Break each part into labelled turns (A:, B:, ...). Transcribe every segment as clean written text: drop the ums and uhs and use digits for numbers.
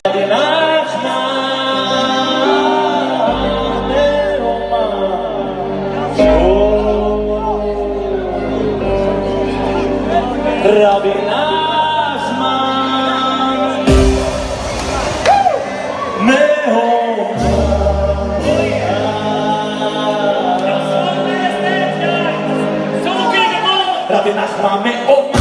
A: רבי נחמן רבי נחמן מאומן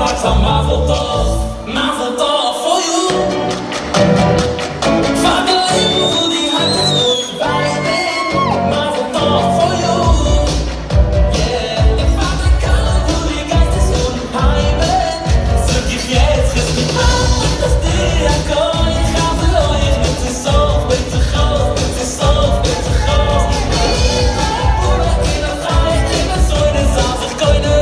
A: heart's a mazel tov for you. Vater Leben, wo die Hand ist gut, weil ich bin, mazel tov for you. Yeah, ich Vater kann, wo die Geist ist unheimlich. Sag ich jetzt, riss mich an, dass dir kann. Ich habe euch mit sich so, mit sich raus, mit sich so, mit sich raus. Bruder, in der Freiheit, immer so in der Sache, ich keine.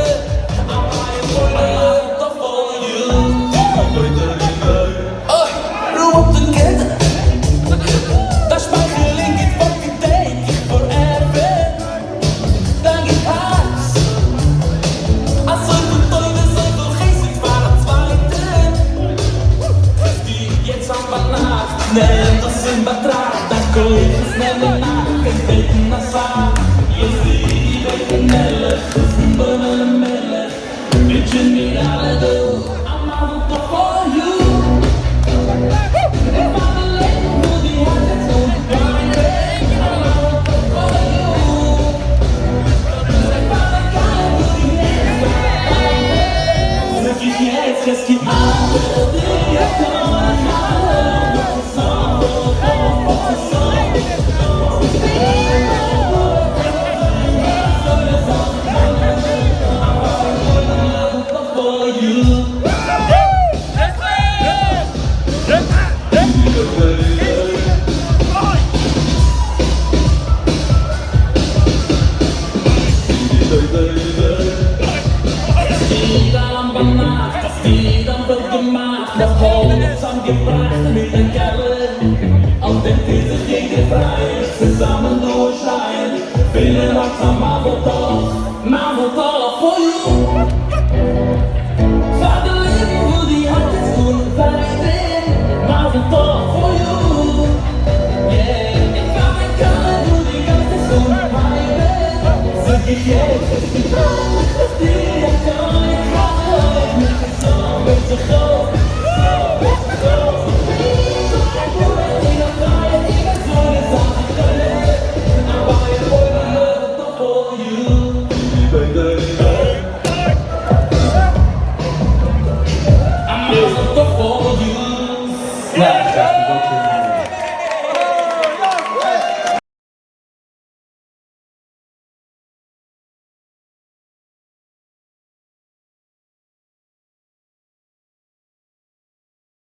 A: Schnell, das in Betracht, dann komm ich schnell nach, ich beten nach Fahr. Yossi, die beten Melech, das sind Bömmel und Melech. Wünschen mir alle du, I'm out for you. Ich fahre Leben, wo die Hand ist unheimlich, I'm out for you. Ich fahre geil, wo die Hände sind, sag ich jetzt, es gibt alle, die ich kann. Das Holz angebracht mit den Kerlen, auf dem Tisch jede frei, zusammen durchschreien. Viele wachsen mazel tov for you. Vater Leben, wo die Hand ist gut, weil ich bin, mazel tov for you. Yeah, ich kann mein Kerl, wo die Geist ist unheimlich. Sag ich jetzt, es gibt alles, das dir kann. Ich mache euch mit sich so, mit sich raus.
B: Yeah, exactly.